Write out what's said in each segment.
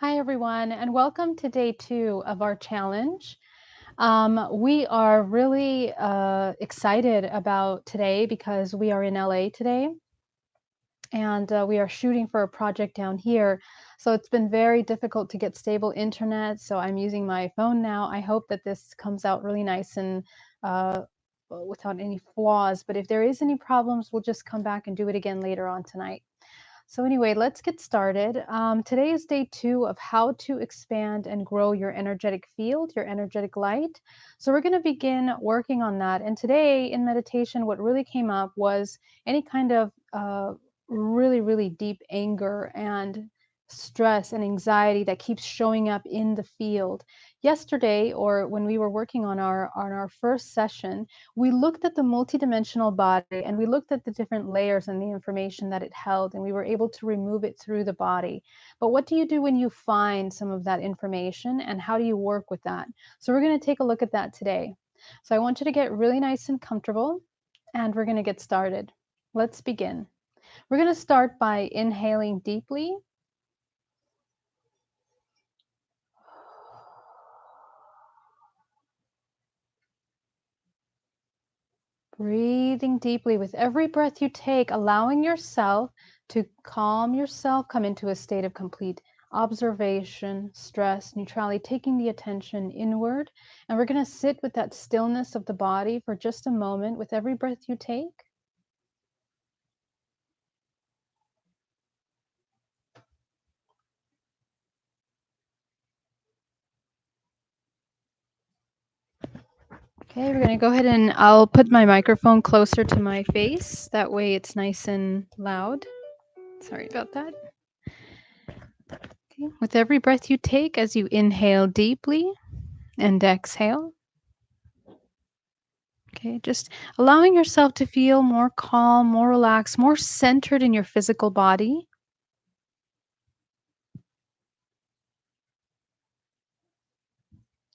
Hi, everyone, and welcome to day two of our challenge. We are really excited about today because we are in LA today and we are shooting for a project down here. So it's been very difficult to get stable internet. So I'm using my phone now. I hope that this comes out really nice and uh, without any flaws. But if there is any problems, we'll just come back and do it again later on tonight. So anyway, let's get started. Today is day two of how to expand and grow your energetic field, your energetic light. So we're going to begin working on that. And today in meditation, what really came up was any kind of really, really deep anger and stress and anxiety that keeps showing up in the field. Yesterday, or when we were working on our first session, we looked at the multidimensional body and we looked at the different layers and the information that it held, and we were able to remove it through the body. But what do you do when you find some of that information, and how do you work with that? So, we're going to take a look at that today. So, I want you to get really nice and comfortable, and we're going to get started. Let's begin. We're going to start by inhaling deeply. Breathing deeply with every breath you take, allowing yourself to calm yourself, come into a state of complete observation, stress, neutrality, taking the attention inward. And we're going to sit with that stillness of the body for just a moment with every breath you take. Okay, we're going to go ahead and I'll put my microphone closer to my face. That way it's nice and loud. Sorry about that. Okay. With every breath you take, as you inhale deeply and exhale, okay, just allowing yourself to feel more calm, more relaxed, more centered in your physical body.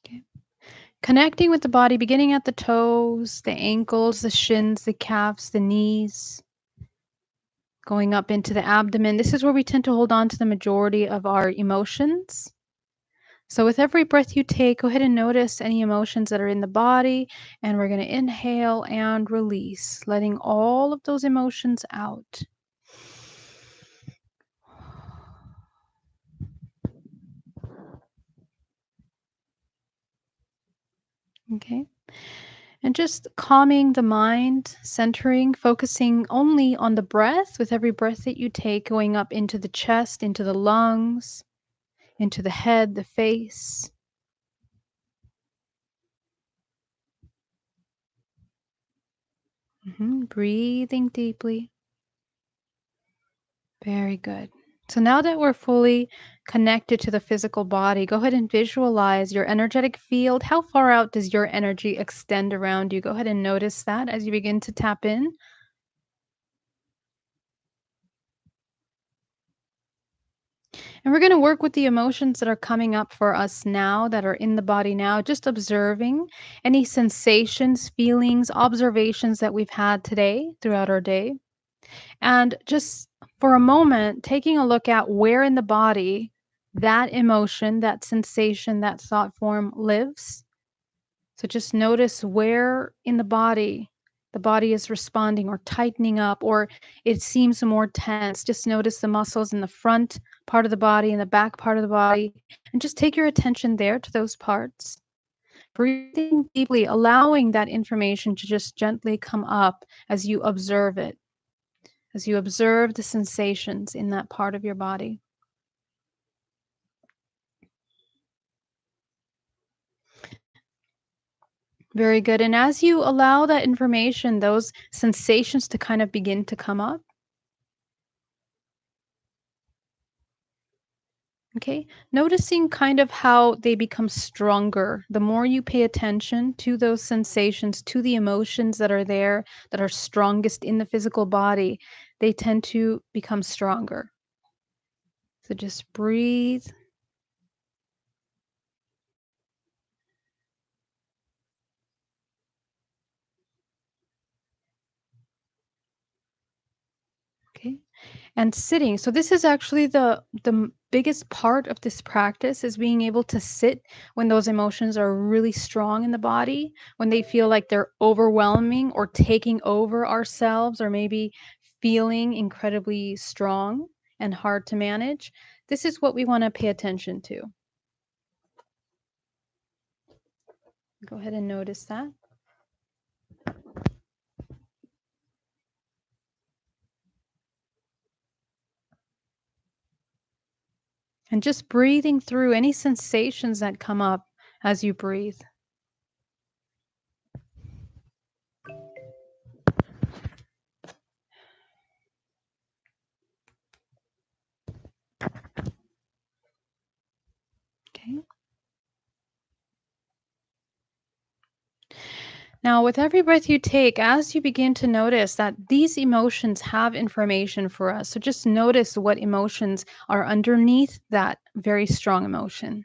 Okay. Connecting with the body, beginning at the toes, the ankles, the shins, the calves, the knees, going up into the abdomen. This is where we tend to hold on to the majority of our emotions. So, with every breath you take, go ahead and notice any emotions that are in the body. And we're going to inhale and release, letting all of those emotions out. Okay. And just calming the mind, centering, focusing only on the breath with every breath that you take, going up into the chest, into the lungs, into the head, the face. Breathing deeply. Very good. So now that we're fully connected to the physical body, go ahead and visualize your energetic field. How far out does your energy extend around you? Go ahead and notice that as you begin to tap in. And we're going to work with the emotions that are coming up for us now, that are in the body now, just observing any sensations, feelings, observations that we've had today throughout our day. And just for a moment, taking a look at where in the body that emotion, that sensation, that thought form lives. So just notice where in the body is responding or tightening up, or it seems more tense. Just notice the muscles in the front part of the body and the back part of the body, and just take your attention there to those parts. Breathing deeply, allowing that information to just gently come up as you observe it, as you observe the sensations in that part of your body. Very good. And as you allow that information, those sensations to kind of begin to come up, okay, noticing kind of how they become stronger. The more you pay attention to those sensations, to the emotions that are there, that are strongest in the physical body, they tend to become stronger. So just breathe. Okay. and sitting. So this is actually biggest part of this practice is being able to sit when those emotions are really strong in the body, when they feel like they're overwhelming or taking over ourselves, or maybe feeling incredibly strong and hard to manage. This is what we want to pay attention to. Go ahead and notice that. And just breathing through any sensations that come up as you breathe. Okay. Now, with every breath you take, as you begin to notice that these emotions have information for us, so just notice what emotions are underneath that very strong emotion.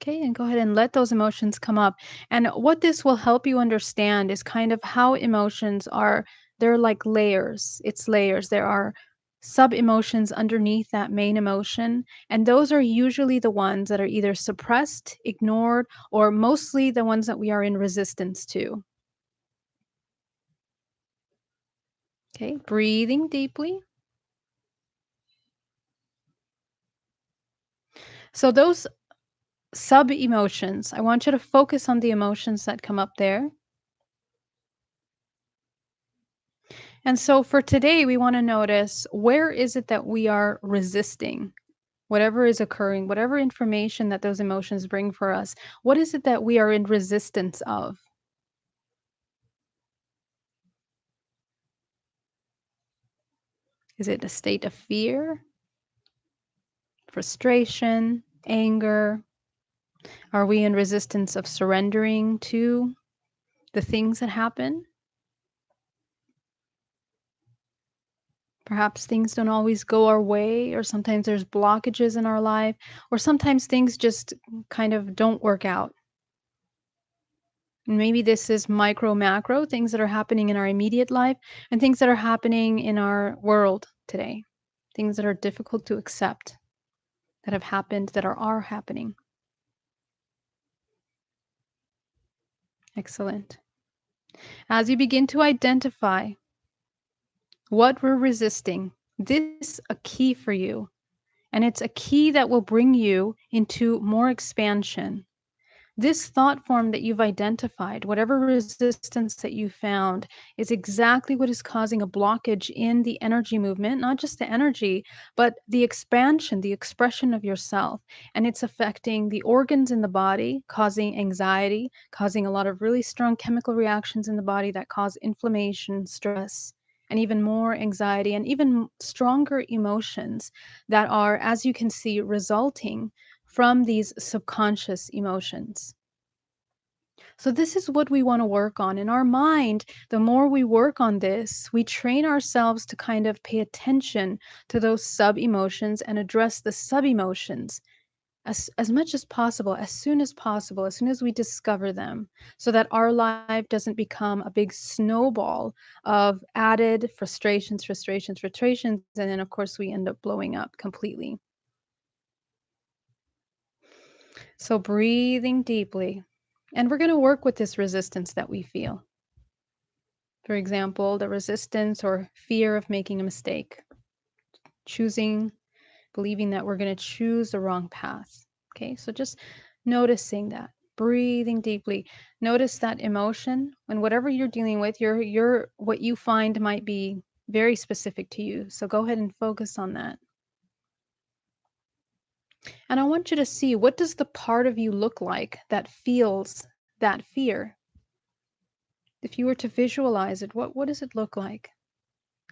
Okay, and go ahead and let those emotions come up. And what this will help you understand is kind of how emotions are, they're like layers. It's layers. There are sub emotions underneath that main emotion. And those are usually the ones that are either suppressed, ignored, or mostly the ones that we are in resistance to. Okay, breathing deeply. So, those sub emotions, I want you to focus on the emotions that come up there. And so for today, we want to notice, where is it that we are resisting whatever is occurring, whatever information that those emotions bring for us? What is it that we are in resistance of? Is it a state of fear, frustration, anger? Are we in resistance of surrendering to the things that happen? Perhaps things don't always go our way, or sometimes there's blockages in our life, or sometimes things just kind of don't work out. And maybe this is micro, macro, things that are happening in our immediate life and things that are happening in our world today, things that are difficult to accept, that have happened, that are happening. Excellent. As you begin to identify what we're resisting, this a key for you. And it's a key that will bring you into more expansion. This thought form that you've identified, whatever resistance that you found, is exactly what is causing a blockage in the energy movement, not just the energy, but the expansion, the expression of yourself. And it's affecting the organs in the body, causing anxiety, causing a lot of really strong chemical reactions in the body that cause inflammation, stress, and even more anxiety, and even stronger emotions that are, as you can see, resulting from these subconscious emotions. So, this is what we want to work on. In our mind, the more we work on this, we train ourselves to kind of pay attention to those sub emotions and address the sub emotions as much as soon as we discover them, so that our life doesn't become a big snowball of added frustrations, and then, of course, we end up blowing up completely. So, breathing deeply. And we're going to work with this resistance that we feel. For example, the resistance or fear of making a mistake, choosing, believing that we're going to choose the wrong path. Okay, so just noticing that, breathing deeply. Notice that emotion, and whatever you're dealing with, your what you find might be very specific to you. So go ahead and focus on that. And I want you to see, what does the part of you look like that feels that fear? If you were to visualize it, what does it look like?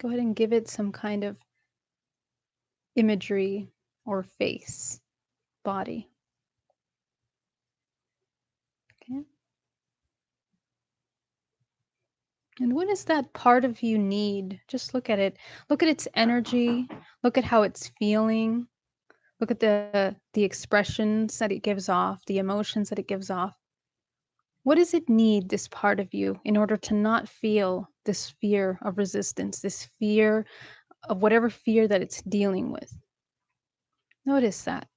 Go ahead and give it some kind of imagery or face, body. Okay. And what does that part of you need? Just look at it. Look at its energy. Look at how it's feeling. Look at the expressions that it gives off, the emotions that it gives off. What does it need, this part of you, in order to not feel this fear of resistance, this fear of whatever fear that it's dealing with. Notice that.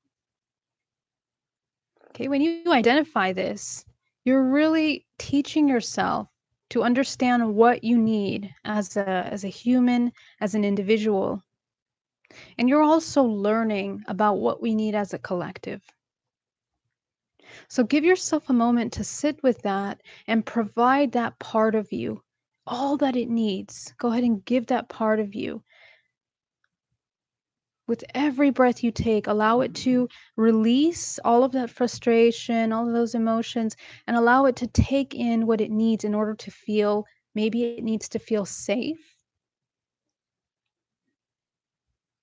Okay, when you identify this, you're really teaching yourself to understand what you need as a human, as an individual. And you're also learning about what we need as a collective. So give yourself a moment to sit with that and provide that part of you all that it needs. Go ahead and give that part of you. With every breath you take, allow it to release all of that frustration, all of those emotions, and allow it to take in what it needs in order to feel. Maybe it needs to feel safe.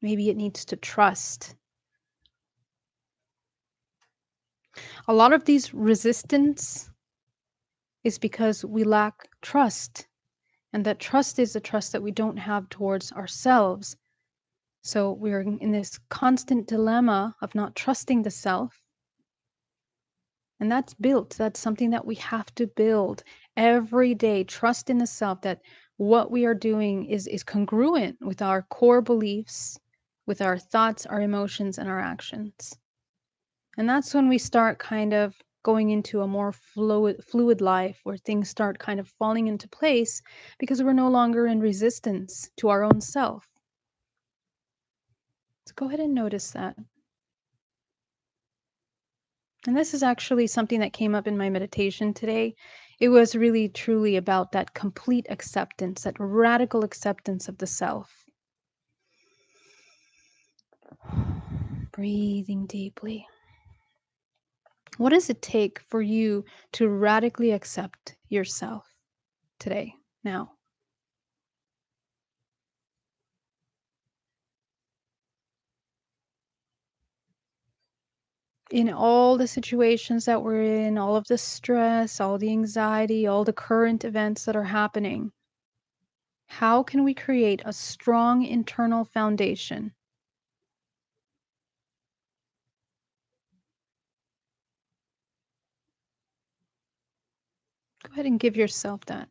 Maybe it needs to trust. A lot of these resistance is because we lack trust. And that trust is a trust that we don't have towards ourselves. So we're in this constant dilemma of not trusting the self. And that's built. That's something that we have to build every day. Trust in the self that what we are doing is congruent with our core beliefs, with our thoughts, our emotions, and our actions. And that's when we start kind of going into a more fluid life where things start kind of falling into place because we're no longer in resistance to our own self. So go ahead and notice that. And this is actually something that came up in my meditation today. It was really truly about that complete acceptance, that radical acceptance of the self. Breathing deeply. What does it take for you to radically accept yourself today, now? In all the situations that we're in, all of the stress, all the anxiety, all the current events that are happening, how can we create a strong internal foundation? Go ahead and give yourself that.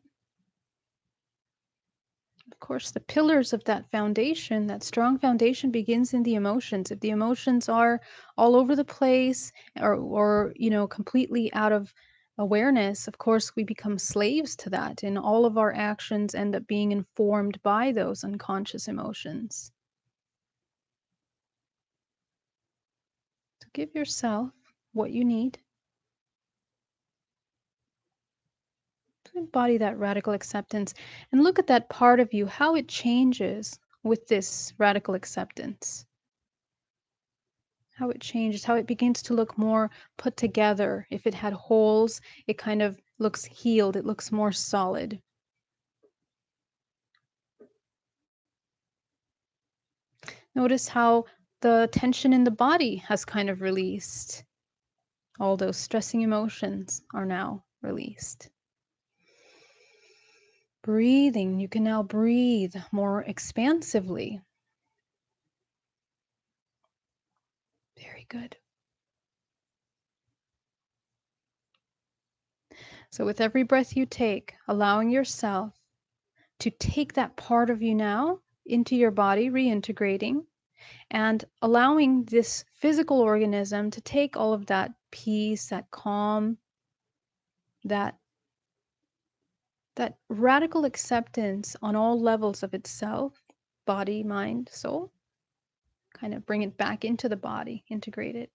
Of course, the pillars of that foundation, that strong foundation, begins in the emotions. If the emotions are all over the place or completely out of awareness, of course, we become slaves to that, and all of our actions end up being informed by those unconscious emotions. So give yourself what you need to embody that radical acceptance and look at that part of you, how it changes with this radical acceptance. How it changes, how it begins to look more put together. If it had holes, it kind of looks healed, it looks more solid. Notice how the tension in the body has kind of released. All those stressing emotions are now released. Breathing, you can now breathe more expansively. Very good. So, with every breath you take, allowing yourself to take that part of you now into your body, reintegrating, and allowing this physical organism to take all of that peace, that calm, that that radical acceptance on all levels of itself, body, mind, soul, kind of bring it back into the body, integrate it.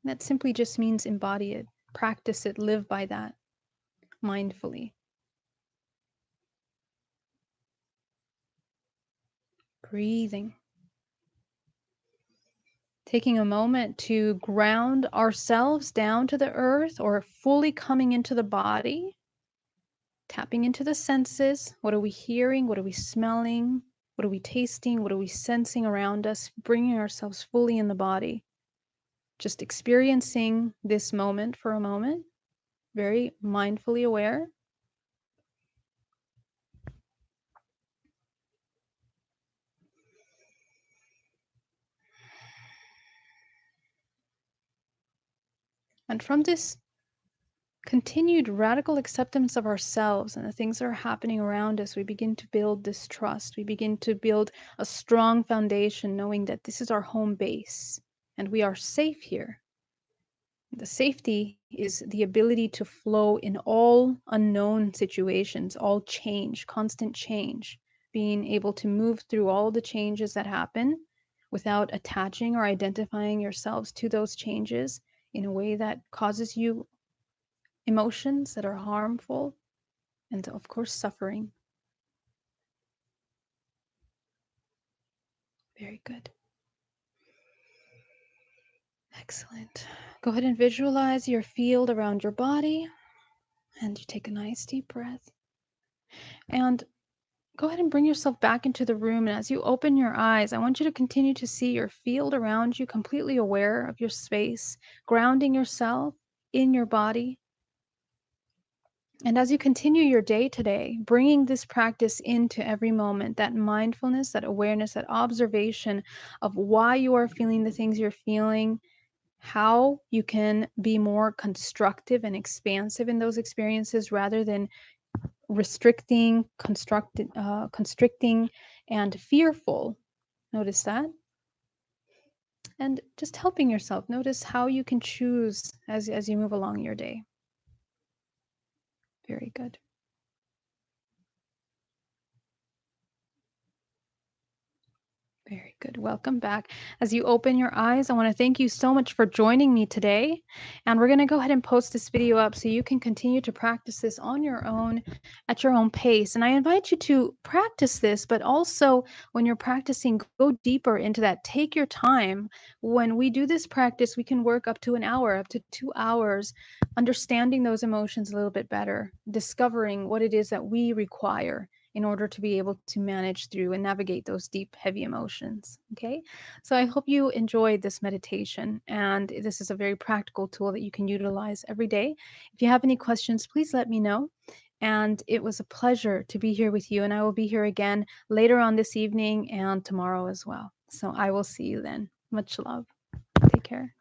And that simply just means embody it, practice it, live by that mindfully. Breathing. Taking a moment to ground ourselves down to the earth or fully coming into the body, tapping into the senses. What are we hearing? What are we smelling? What are we tasting? What are we sensing around us? Bringing ourselves fully in the body. Just experiencing this moment for a moment, very mindfully aware. And from this continued radical acceptance of ourselves and the things that are happening around us, we begin to build this trust. We begin to build a strong foundation, knowing that this is our home base and we are safe here. The safety is the ability to flow in all unknown situations, all change, constant change, being able to move through all the changes that happen without attaching or identifying yourselves to those changes in a way that causes you emotions that are harmful and, of course, suffering. Very good. Excellent. Go ahead and visualize your field around your body, and you take a nice deep breath. And go ahead and bring yourself back into the room. And as you open your eyes, I want you to continue to see your field around you, completely aware of your space, grounding yourself in your body. And as you continue your day today, bringing this practice into every moment, that mindfulness, that awareness, that observation of why you are feeling the things you're feeling, how you can be more constructive and expansive in those experiences rather than restricting, constricting, and fearful. Notice that. And just helping yourself. Notice how you can choose as you move along your day. Very good. Very good. Welcome back. As you open your eyes, I want to thank you so much for joining me today. And we're going to go ahead and post this video up so you can continue to practice this on your own at your own pace. And I invite you to practice this, but also when you're practicing, go deeper into that. Take your time. When we do this practice, we can work up to an hour, up to 2 hours, understanding those emotions a little bit better, discovering what it is that we require in order to be able to manage through and navigate those deep, heavy emotions. Okay. So I hope you enjoyed this meditation. And this is a very practical tool that you can utilize every day. If you have any questions, please let me know. And it was a pleasure to be here with you. And I will be here again later on this evening and tomorrow as well. So I will see you then. Much love. Take care.